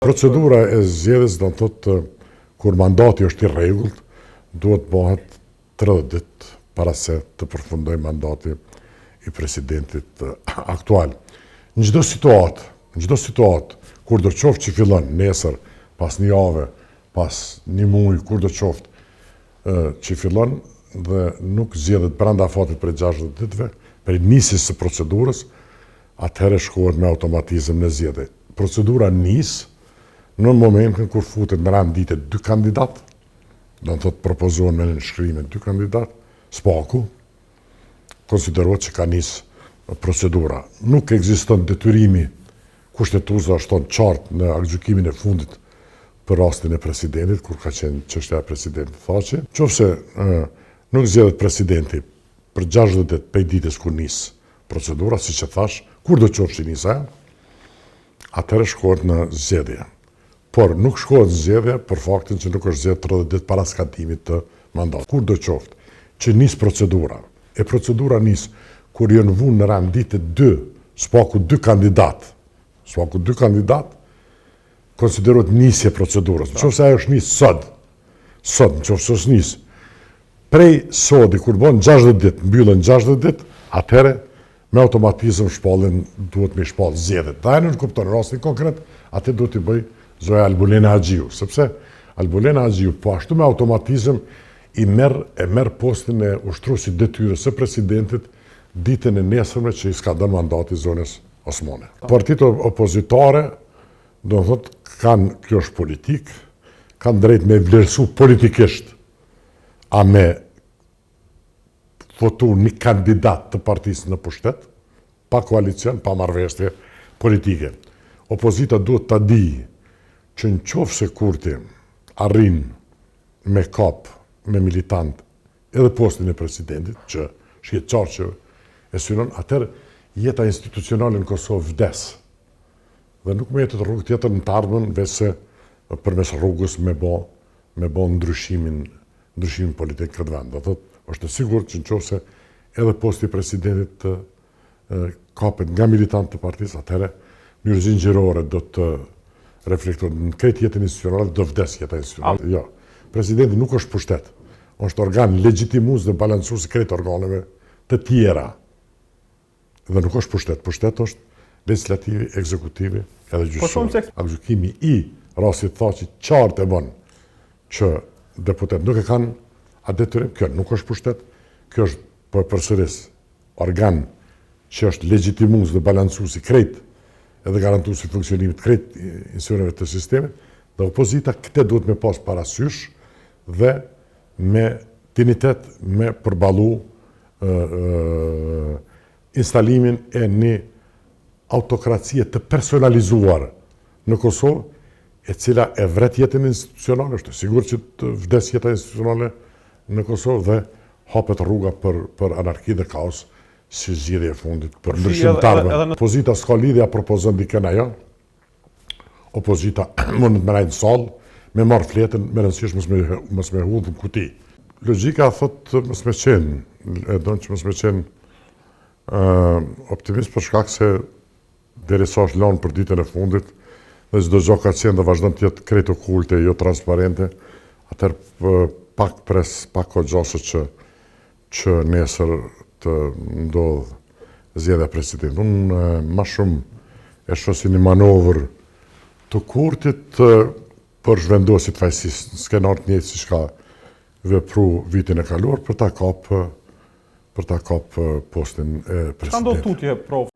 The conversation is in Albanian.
Procedura e zgjedhjes do të thotë kur mandati është i rregullt, duhet bëhet 30 ditë para se të përfundoj mandati i presidentit aktual. Në çdo situatë, kur do qoftë që fillon nesër, pas një jave, pas një muaji, kur do qoftë që fillon dhe nuk zgjedhet brenda afatit për 60 ditëve, për nisjes së procedurës, atëherë shkohet me automatizëm në zgjedhje. Procedura nis në momentin kur futet në rand dite 2 kandidat, do të thotë propozohen me nënshkrimin 2 kandidat, spaku konsiderohet që ka nis procedura. Nuk ekziston detyrimi kushtetues shton qartë në aktgjykimin e fundit për rastin e presidentit, kur ka qenë çështja e presidentit Thaçi. Nëse nuk zgjedhet presidenti për 60 ditë prej ditës kur nis procedura, siç e thash, kur do qoftë që nis ajo, atëherë shkohet në zgjedhje. Por nuk shkohet në zgjedhje për faktin që nuk është zgjedhur 30 ditë para skatimit të mandatit. Kur do qoftë që nis procedura, e procedura nis kur janë vënë në rand dite 2, spaku 2 kandidat, konsiderohet nisje procedurës. Nëse ajo është nis sot, nëse është nis prej sodi kur bën 60 ditë, mbyllen 60 ditë, atëherë me automatizëm duhet me shpall zgjedhjet. Ai nuk kupton rastin konkret, atë duhet i bëj zoja Albulena Haxhiu, sepse Albulena Haxhiu po ashtu me automatizëm e merr postin e ushtruesit detyrës së presidentit ditën e nesërme që i ska dhënë mandati zonës Osmane. Partitë opozitare, do të thotë, kjo është politik, kanë drejt me vlerësu politikisht, a me votu një kandidat të partisë në pushtet, pa koalicion, pa marrëveshje politike. Opozita duhet ta di që në qoftë se kurti arrin me kap, me militant, edhe postin e presidentit, që shihet qartë që e synon, atëherë jeta institucionale në Kosovë vdes. Dhe nuk më jetë rrugë tjetër në të ardhmen veçse përmes rrugës me bë ndryshimin politik këtë vend. Do thotë, është e sigurt që nëse edhe posti i presidentit kapet nga militant të partisë, atëherë mënyrë zinxhirore do të reflektohet në këtë jetën institucionale, do vdes jeta institucionale. Jo. Presidenti nuk është pushtet. Është organ legjitimues dhe balancues i krejt organeve të tjera. Dhe nuk është pushtet. Pushtet është legislativi, ekzekutivi edhe gjyqësori. Aktgjykimi i rastit Thaçi qartë e bën që deputet nuk e kanë atë detyrim, kjo nuk është pushtet, kjo është po përsëris organ që është legjitimues dhe balancues i krejt edhe garantuesi i funksionimit të krejt institucioneve të sistemit, dhe opozita këtë duhet me pas parasysh dhe me dinitet me përballu instalimin e një autokracie të personalizuar në Kosovë, e cila e vret jetën institucionale, është sigur që të vdes jeta institucionale në Kosovë dhe hapet rruga për anarki dhe kaos, si zgjedhja e fundit për ndryshim të ardhmen. Opozita s'ka lidhja propozon dikën ajo. Opozita mund të merrejë në sallë, me marr fletën, me rëndësish mos me hudh në kuti. Logjika thotë mos me qenë, e don që mos me qenë optimist për shkak se derisa është lënë për ditën e fundit dhe çdo gjë ka qenë dhe vazhdon të jetë krejt okulte, jo transparente, atëherë pak pres, pak koxhosë që nesër të ndodh zgjedhja e presidentit. Unë më shumë e shoh si një manovër të kurtit për zhvendosit fajësisë, skenar të njëjtë siç ka vepruar vitin e kaluar për ta kap postin e presidentit. Ka ndodhur tutje, prof,